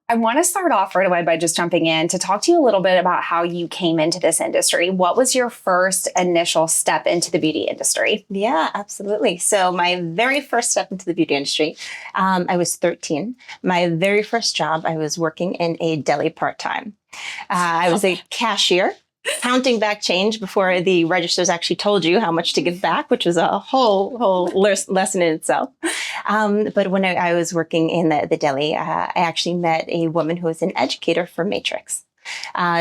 I want to start off right away by just jumping in to talk to you a little bit about how you came into this industry. What was your first initial step into the beauty industry? Yeah, absolutely. So my very first step into the beauty industry, I was 13. My very first job, I was working in a deli part-time. I was a cashier, counting back change before the registers actually told you how much to give back, which was a whole lesson in itself. But when I was working in the deli, I actually met a woman who was an educator for Matrix.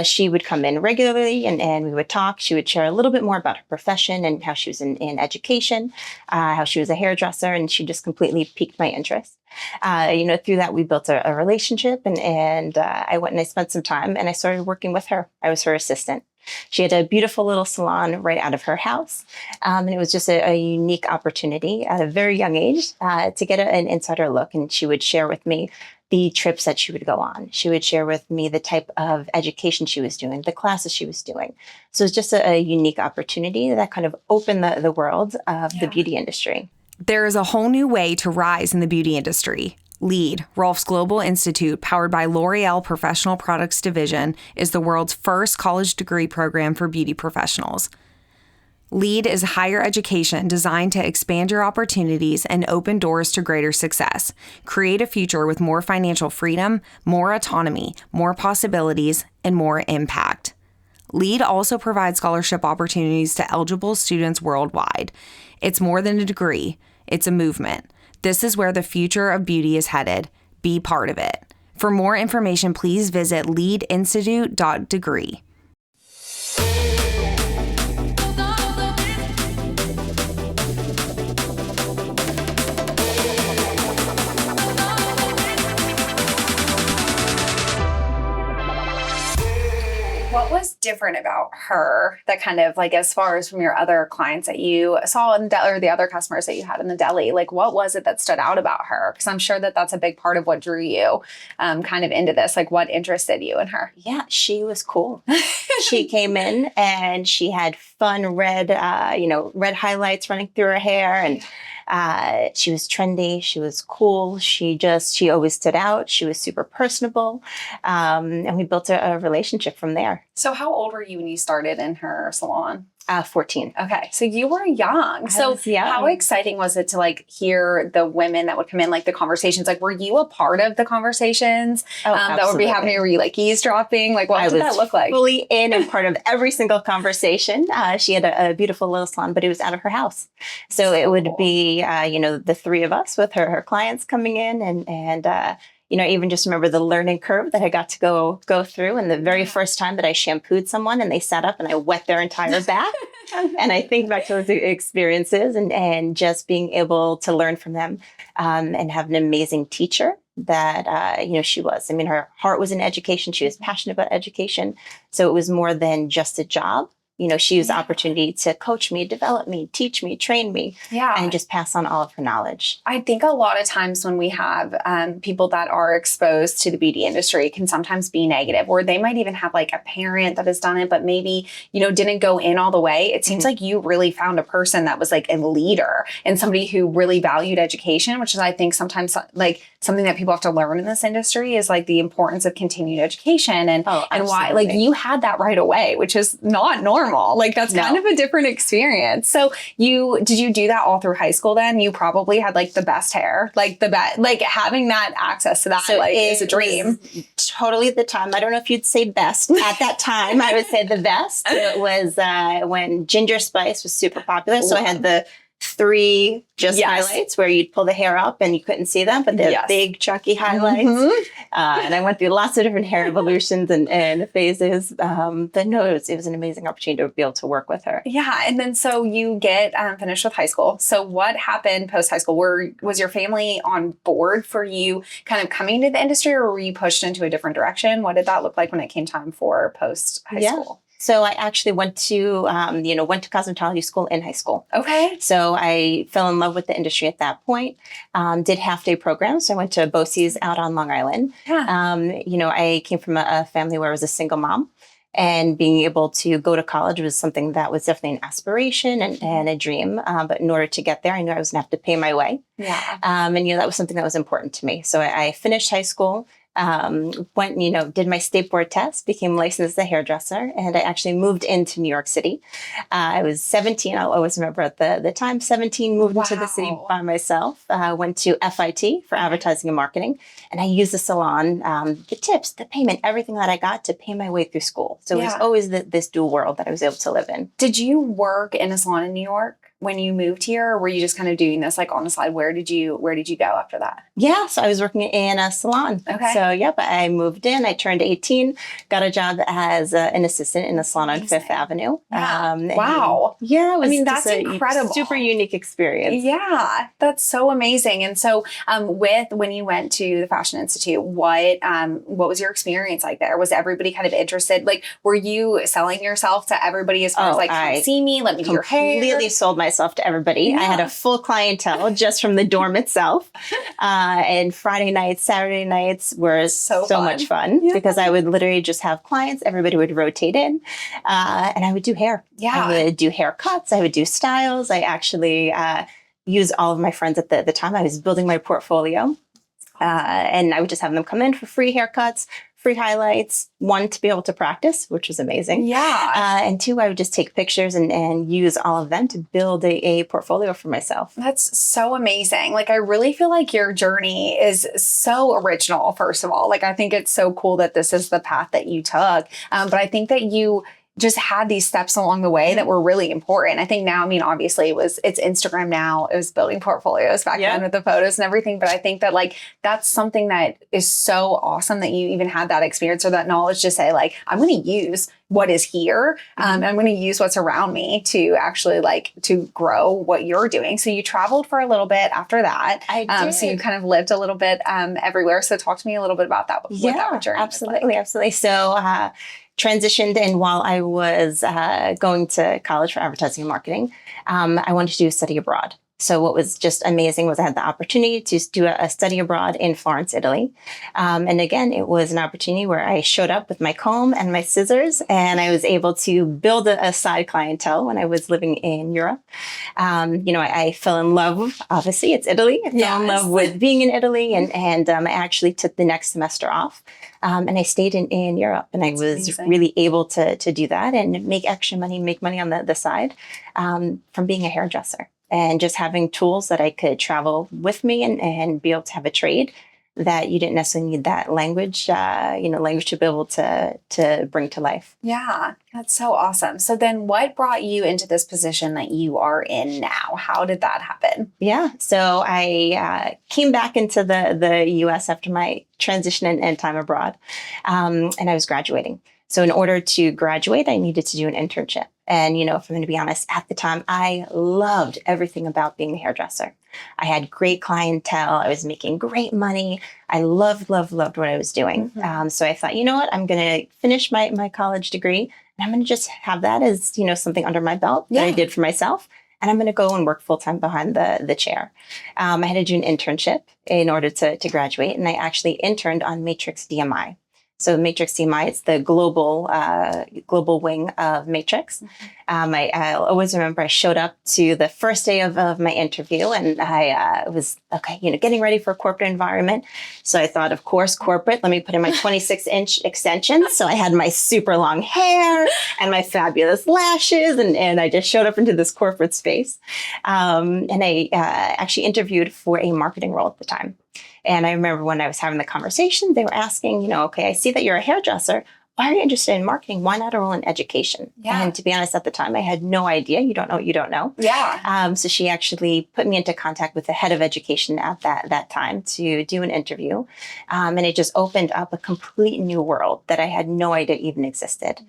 She would come in regularly and we would talk. She would share a little bit more about her profession and how she was in education, how she was a hairdresser, and she just completely piqued my interest. Through that, we built a relationship and I went and I spent some time and I started working with her. I was her assistant. She had a beautiful little salon right out of her house. And it was just a unique opportunity at a very young age to get an insider look. And she would share with me the trips that she would go on. She would share with me the type of education she was doing, the classes she was doing. So it's just a unique opportunity that kind of opened the world of the beauty industry. There is a whole new way to rise in the beauty industry. LEAD, Rolf's Global Institute, powered by L'Oreal Professional Products Division, is the world's first college degree program for beauty professionals. LEAD is higher education designed to expand your opportunities and open doors to greater success. Create a future with more financial freedom, more autonomy, more possibilities, and more impact. LEAD also provides scholarship opportunities to eligible students worldwide. It's more than a degree, it's a movement. This is where the future of beauty is headed. Be part of it. For more information, please visit leadinstitute.degree. What was different about her that kind of like, as far as from your other clients that you saw in or the other customers that you had in the deli, like what was it that stood out about her? Because I'm sure that that's a big part of what drew you kind of into this. Like what interested you in her? Yeah, she was cool. She came in and she had fun red highlights running through her hair, and she was trendy. She was cool. She always stood out. She was super personable. And we built a relationship from there. So how old were you when you started in her salon? 14. Okay. So you were young. How exciting was it to like hear the women that would come in, like the conversations? Like, were you a part of the conversations that would be happening? Were you like eavesdropping? Like, what did that look like? Fully in and part of every single conversation. She had a beautiful little salon, but it was out of her house. So it would be, the three of us with her clients coming in and even just remember the learning curve that I got to go through. And the very first time that I shampooed someone and they sat up and I wet their entire back. And I think back to those experiences and just being able to learn from them and have an amazing teacher that, she was. I mean, her heart was in education. She was passionate about education. So it was more than just a job. She used the opportunity to coach me, develop me, teach me, train me, and just pass on all of her knowledge. I think a lot of times when we have people that are exposed to the beauty industry, it can sometimes be negative, or they might even have like a parent that has done it, but maybe, didn't go in all the way. It seems like you really found a person that was like a leader and somebody who really valued education, which is, I think, sometimes like something that people have to learn in this industry is like the importance of continued education and why, like you had that right away, which is not normal. Like that's kind of a different experience. So did you do that all through high school then? You probably had like the best hair, like the best, like having that access to that is a dream. Totally the time. I don't know if you'd say best at that time. I would say the best. It was when ginger spice was super popular. So I had the 3 highlights where you'd pull the hair up and you couldn't see them, but they're big chunky highlights. And I went through lots of different hair evolutions and phases. But no, it was an amazing opportunity to be able to work with her. Yeah. And then so you get finished with high school. So what happened post high school? Was your family on board for you kind of coming to the industry, or were you pushed into a different direction? What did that look like when it came time for post high school? So I actually went to cosmetology school in high school. Okay. So I fell in love with the industry at that point. Did half-day programs. So I went to BOCES out on Long Island. Yeah. I came from a family where I was a single mom. And being able to go to college was something that was definitely an aspiration and a dream. But in order to get there, I knew I was going to have to pay my way. Yeah. And that was something that was important to me. So I finished high school. Went, did my state board test, became licensed as a hairdresser, and I actually moved into New York City. I was 17. I'll always remember at the time, 17, moved into the city by myself. Went to FIT for advertising and marketing, and I used the salon, the tips, the payment, everything that I got to pay my way through school. So it was always this dual world that I was able to live in. Did you work in a salon in New York when you moved here, or were you just kind of doing this like on the side? Where did you go after that? Yeah, so I was working in a salon. Okay. So I moved in. I turned 18, got a job as an assistant in a salon on Fifth Avenue. Yeah. Wow. Yeah, it was that's incredible. Super unique experience. Yeah, that's so amazing. And so, when you went to the Fashion Institute, what was your experience like there? Was everybody kind of interested? Like, were you selling yourself to everybody as far as come see me, let me do your hair? Completely sold myself to everybody. Yeah. I had a full clientele just from the dorm itself. And Friday nights, Saturday nights were so much fun because I would literally just have clients. Everybody would rotate in, and I would do hair. Yeah, I would do haircuts. I would do styles. I actually used all of my friends at the time. I was building my portfolio, and I would just have them come in for free haircuts, free highlights. One, to be able to practice, which was amazing. Yeah. And two, I would just take pictures and use all of them to build a portfolio for myself. That's so amazing. Like, I really feel like your journey is so original, first of all. Like, I think it's so cool that this is the path that you took. But I think that you just had these steps along the way that were really important. I think now, obviously it's Instagram now. It was building portfolios back then with the photos and everything. But I think that that's something that is so awesome that you even had that experience or that knowledge to say I'm going to use what is here. And I'm going to use what's around me to actually to grow what you're doing. So you traveled for a little bit after that. I did. So you kind of lived a little bit everywhere. So talk to me a little bit about that. What that journey absolutely. Absolutely. So, transitioned, and while I was going to college for advertising and marketing, I wanted to do a study abroad. So what was just amazing was I had the opportunity to do a study abroad in Florence, Italy. And again, it was an opportunity where I showed up with my comb and my scissors, and I was able to build a side clientele when I was living in Europe. I fell in love, obviously, it's Italy. I fell in love with being in Italy, and I actually took the next semester off. And I stayed in Europe, and I was really able to do that and make extra money, make money on the side from being a hairdresser. And just having tools that I could travel with me and be able to have a trade that you didn't necessarily need that language to be able to bring to life. Yeah, that's so awesome. So then what brought you into this position that you are in now? How did that happen? Yeah, so I came back into the U.S. after my transition and time abroad, and I was graduating. So in order to graduate, I needed to do an internship. And, if I'm going to be honest, at the time, I loved everything about being a hairdresser. I had great clientele. I was making great money. I loved what I was doing. So I thought, you know what, I'm going to finish my college degree, and I'm going to just have that as, something under my belt that I did for myself. And I'm going to go and work full time behind the chair. I had to do an internship in order to graduate. And I actually interned on Matrix DMI. So Matrix DMI, it's the global wing of Matrix. I always remember I showed up to the first day of my interview, and I was, getting ready for a corporate environment. So I thought, of course, corporate, let me put in my 26-inch extensions. So I had my super long hair and my fabulous lashes, and I just showed up into this corporate space. And I actually interviewed for a marketing role at the time. And I remember when I was having the conversation, they were asking, okay, I see that you're a hairdresser. Why are you interested in marketing? Why not a role in education? Yeah. And to be honest, at the time, I had no idea. You don't know what you don't know. Yeah. So she actually put me into contact with the head of education at that time to do an interview. And it just opened up a complete new world that I had no idea even existed.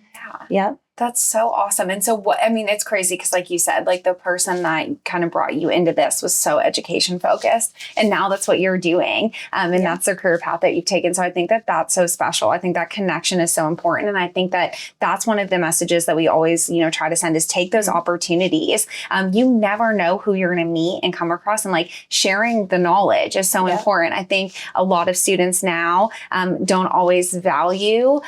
Yeah. That's so awesome. And so it's crazy because like you said, the person that kind of brought you into this was so education focused, and now that's what you're doing. And that's the career path that you've taken. So I think that that's so special. I think that connection is so important. And I think that that's one of the messages that we always, try to send is take those opportunities. You never know who you're going to meet and come across, and sharing the knowledge is so important. I think a lot of students now don't always value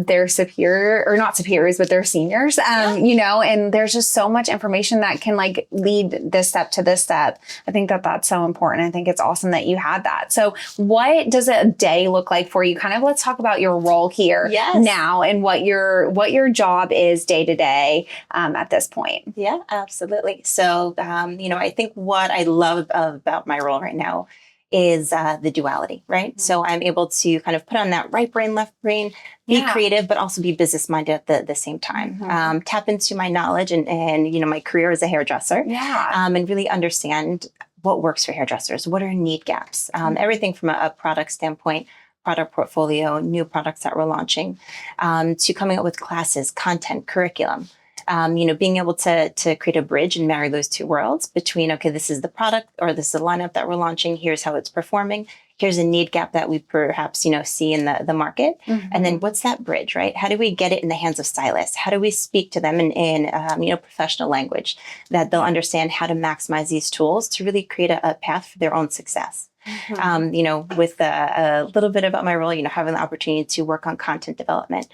their superior, or not superiors, but their seniors, and there's just so much information that can like lead this step to this step. I think that that's so important. I think it's awesome that you had that. So what does a day look like for you? Kind of let's talk about your role here now and what your job is day to day at this point. Yeah, absolutely. So, I think what I love about my role right now is the duality, right? Mm-hmm. So I'm able to kind of put on that right brain, left brain, be creative, but also be business minded at the same time. Mm-hmm. Tap into my knowledge and my career as a hairdresser. And really understand what works for hairdressers. What are need gaps? Everything from a product standpoint, product portfolio, new products that we're launching, to coming up with classes, content, curriculum. Being able to create a bridge and marry those two worlds between, okay, this is the product or this is the lineup that we're launching. Here's how it's performing. Here's a need gap that we perhaps, see in the market. Mm-hmm. And then what's that bridge, right? How do we get it in the hands of stylists? How do we speak to them in professional language that they'll understand how to maximize these tools to really create a path for their own success? Mm-hmm. With a little bit about my role, having the opportunity to work on content development,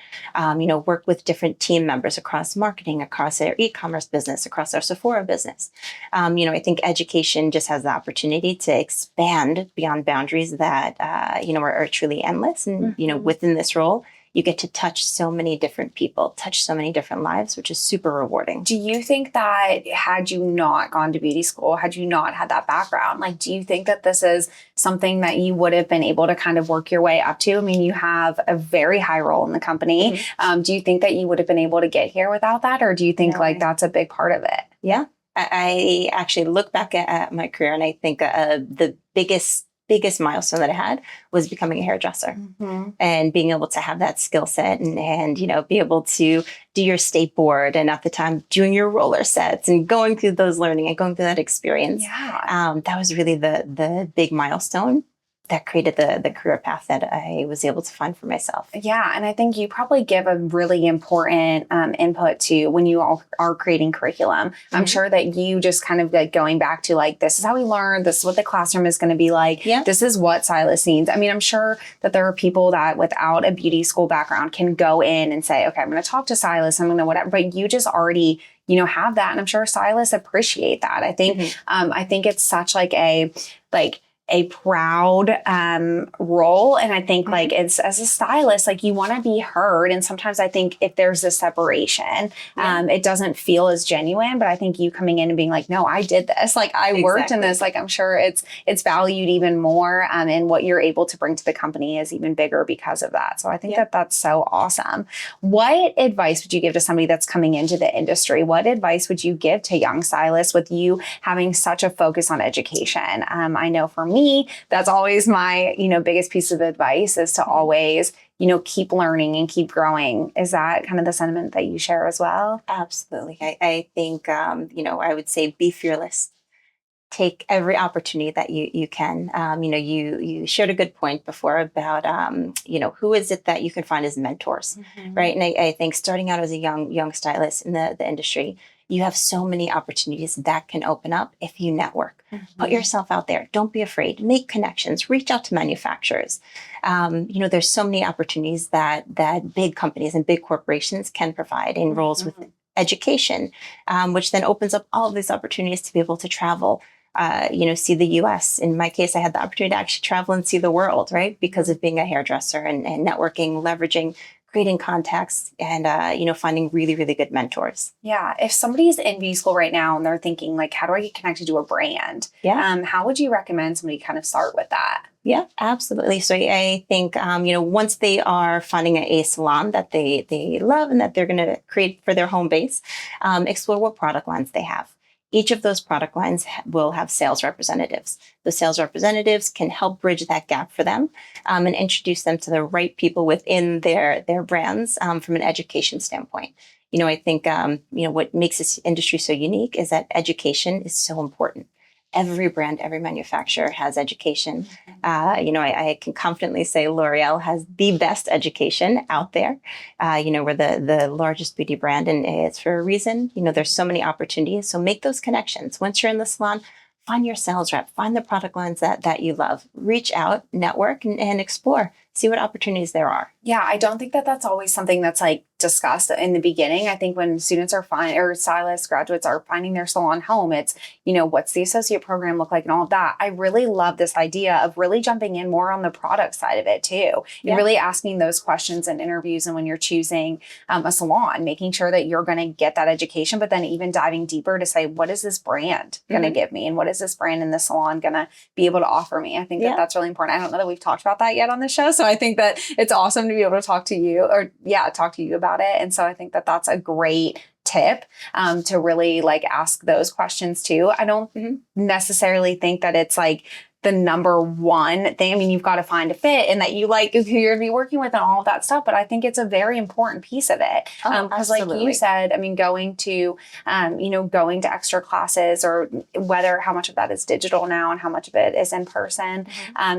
work with different team members across marketing, across our e-commerce business, across our Sephora business. I think education just has the opportunity to expand beyond boundaries that, are truly endless. And, within this role, you get to touch so many different people, touch so many different lives, which is super rewarding. Do you think that had you not gone to beauty school, had you not had that background, like, do you think that this is something that you would have been able to kind of work your way up to? I mean, you have a very high role in the company. Mm-hmm. Do you think that you would have been able to get here without that? Or do you think that's a big part of it? Yeah, I actually look back at my career and I think the biggest milestone that I had was becoming a hairdresser. Mm-hmm. And being able to have that skill set and be able to do your state board and at the time doing your roller sets and going through those learning and going through that experience. Yeah. That was really the big milestone that created the career path that I was able to find for myself. Yeah. And I think you probably give a really important input to when you all are creating curriculum. Mm-hmm. I'm sure that you just kind of like going back to like, this is how we learn. This is what the classroom is going to be like. Yeah. This is what stylist needs. I mean, I'm sure that there are people that without a beauty school background can go in and say, okay, I'm going to talk to stylists. I'm going to whatever, but you just already have that. And I'm sure stylists appreciate that. I think, I think it's such like a proud role. And I think like it's as a stylist, like you want to be heard. And sometimes I think if there's a separation, it doesn't feel as genuine, but I think you coming in and being like, no, I did this. Like I worked in this, like I'm sure it's valued even more. And what you're able to bring to the company is even bigger because of that. So I think that's so awesome. What advice would you give to somebody that's coming into the industry? What advice would you give to young stylists with you having such a focus on education? I know for me, that's always my, biggest piece of advice is to always, keep learning and keep growing. Is that kind of the sentiment that you share as well? Absolutely. I think, I would say be fearless. Take every opportunity that you can. You shared a good point before about, who is it that you can find as mentors, right? And I think starting out as a young stylist in the industry, you have so many opportunities that can open up if you network. Mm-hmm. Put yourself out there. Don't be afraid. Make connections. Reach out to manufacturers. There's so many opportunities that big companies and big corporations can provide in roles with education, which then opens up all of these opportunities to be able to travel, see the US. In my case, I had the opportunity to actually travel and see the world, right? Because of being a hairdresser and networking, leveraging, creating contacts and, finding really, really good mentors. Yeah. If somebody's in beauty school right now and they're thinking like, how do I get connected to a brand? Yeah. How would you recommend somebody kind of start with that? Yeah, absolutely. So I think, once they are finding a salon that they love and that they're going to create for their home base, explore what product lines they have. Each of those product lines will have sales representatives. The sales representatives can help bridge that gap for them and introduce them to the right people within their brands from an education standpoint. I think, what makes this industry so unique is that education is so important. Every brand, every manufacturer has education. I can confidently say L'Oreal has the best education out there. We're the largest beauty brand and it's for a reason. There's so many opportunities. So make those connections. Once you're in the salon, find your sales rep, find the product lines that you love, reach out, network and explore, see what opportunities there are. Yeah, I don't think that that's always something that's like discussed in the beginning, I think when students are or stylists, graduates are finding their salon home, it's, what's the associate program look like and all of that. I really love this idea of really jumping in more on the product side of it too. And really asking those questions in interviews and when you're choosing a salon, making sure that you're going to get that education, but then even diving deeper to say, what is this brand going to give me? And what is this brand in the salon going to be able to offer me? I think that that's really important. I don't know that we've talked about that yet on the show. So I think that it's awesome to be able to talk to you about it. And so I think that that's a great tip to really like ask those questions too. I don't necessarily think that it's like the number one thing. I mean, you've got to find a fit and that you like who you're going to be working with and all of that stuff. But I think it's a very important piece of it. Because like you said, I mean, going to extra classes or how much of that is digital now and how much of it is in person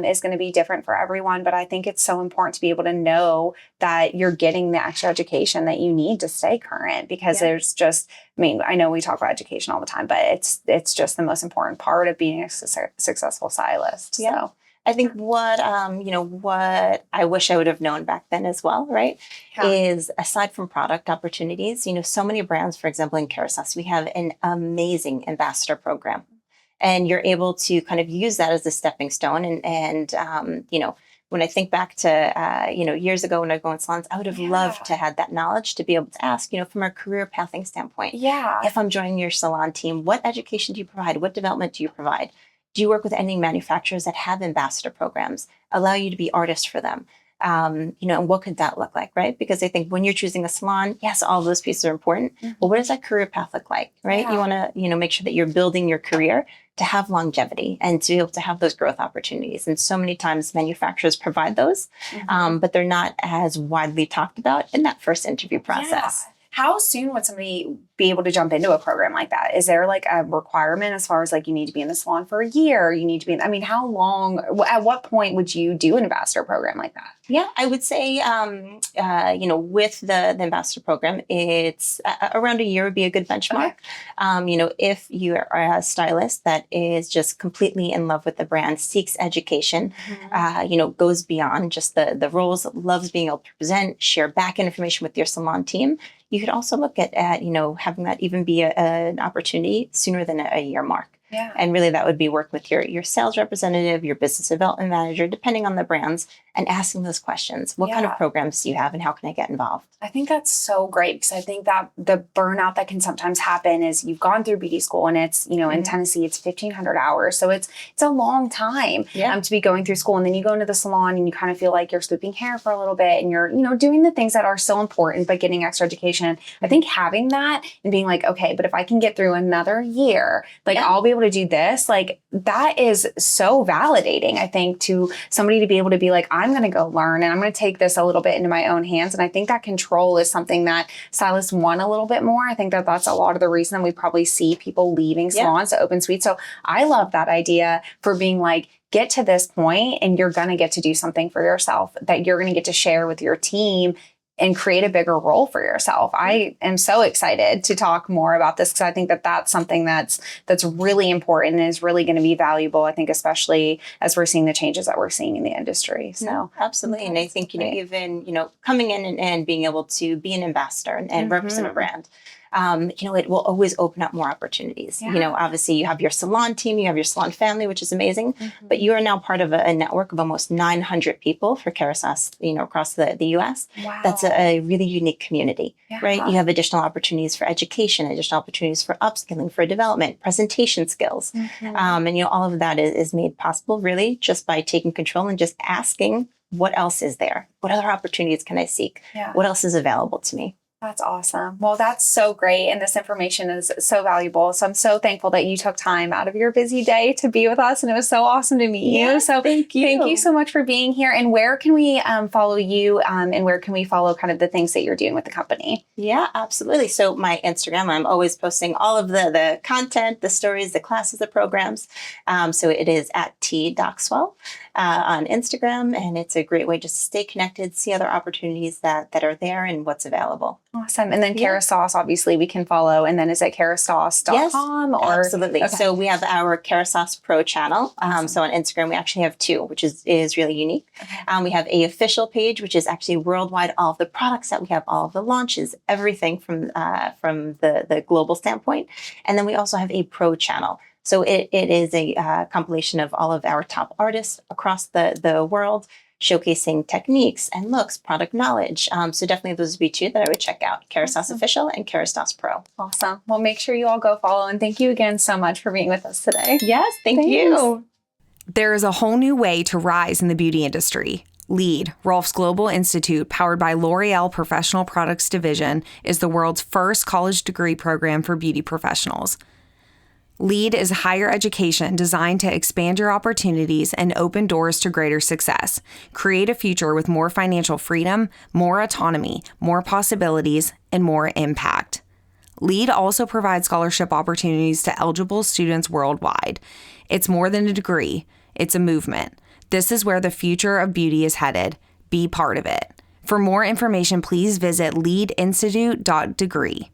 is going to be different for everyone. But I think it's so important to be able to know that you're getting the extra education that you need to stay current, because there's just, I mean, I know we talk about education all the time, but it's just the most important part of being a successful stylist. Yeah. So I think what I wish I would have known back then as well, right, is aside from product opportunities, so many brands, for example, in Kérastase, we have an amazing ambassador program, and you're able to kind of use that as a stepping stone. And when I think back to, years ago when I go in salons, I would have loved to have that knowledge to be able to ask, from a career pathing standpoint. Yeah. If I'm joining your salon team, what education do you provide? What development do you provide? Do you work with any manufacturers that have ambassador programs, allow you to be artists for them? And what could that look like, right? Because I think when you're choosing a salon, yes, all those pieces are important. But what does that career path look like, right? Yeah. You want to, make sure that you're building your career to have longevity and to be able to have those growth opportunities. And so many times manufacturers provide those, but they're not as widely talked about in that first interview process. Yeah. How soon would somebody be able to jump into a program like that? Is there like a requirement as far as like you need to be in the salon for a year? You need to be, how long, at what point would you do an ambassador program like that? Yeah, I would say, with the ambassador program, it's around a year would be a good benchmark. Okay. If you are a stylist that is just completely in love with the brand, seeks education, goes beyond just the roles, loves being able to present, share back information with your salon team, you could also look at having that even be an opportunity sooner than a year mark. Yeah. And really that would be work with your sales representative, your business development manager, depending on the brands, and asking those questions. What kind of programs do you have and how can I get involved? I think that's so great, because I think that the burnout that can sometimes happen is you've gone through beauty school and it's, in Tennessee, it's 1,500 hours. So it's a long time to be going through school. And then you go into the salon and you kind of feel like you're swooping hair for a little bit and you're, doing the things that are so important, but getting extra education. I think having that and being like, okay, but if I can get through another year, like I'll be able to do this, like that is so validating, I think, to somebody to be able to be like, I'm going to go learn and I'm going to take this a little bit into my own hands. And I think that control is something that stylists want a little bit more. I think that that's a lot of the reason that we probably see people leaving salons to open suites. So I love that idea for being like, get to this point and you're going to get to do something for yourself that you're going to get to share with your team and create a bigger role for yourself. I am so excited to talk more about this, because I think that that's something that's really important and is really going to be valuable, I think, especially as we're seeing the changes that we're seeing in the industry. So absolutely. And I think, even, coming in and being able to be an ambassador and represent a brand, it will always open up more opportunities. Obviously you have your salon team, you have your salon family, which is amazing, but you are now part of a network of almost 900 people for Kérastase, across the U.S. Wow. That's a really unique community, right? You have additional opportunities for education, additional opportunities for upskilling, for development, presentation skills. And, all of that is made possible really just by taking control and just asking, what else is there? What other opportunities can I seek? What else is available to me? That's awesome. Well, that's so great. And this information is so valuable. So I'm so thankful that you took time out of your busy day to be with us. And it was so awesome to meet you. So thank you so much for being here. And where can we follow you? And where can we follow kind of the things that you're doing with the company? Yeah, absolutely. So my Instagram, I'm always posting all of the content, the stories, the classes, the programs. So it is at Dockswell. on Instagram, and it's a great way just to stay connected, see other opportunities that are there and what's available. Awesome. And then Kérastase, obviously, we can follow. And then is it Kérastase.com? Yes, or absolutely. Okay. So we have our Kérastase Pro channel. So on Instagram, we actually have two, which is really unique. Okay. We have a official page, which is actually worldwide, all of the products that we have, all of the launches, everything from the global standpoint. And then we also have a pro channel. So it is a compilation of all of our top artists across the world, showcasing techniques and looks, product knowledge. So definitely those would be two that I would check out, Kérastase Official and Kérastase Pro. Awesome. Well, make sure you all go follow. And thank you again so much for being with us today. Yes, thank you. There is a whole new way to rise in the beauty industry. LEAD, Rolf's Global Institute, powered by L'Oreal Professional Products Division, is the world's first college degree program for beauty professionals. LEAD is higher education designed to expand your opportunities and open doors to greater success. Create a future with more financial freedom, more autonomy, more possibilities, and more impact. LEAD also provides scholarship opportunities to eligible students worldwide. It's more than a degree, it's a movement. This is where the future of beauty is headed. Be part of it. For more information, please visit leadinstitute.degree.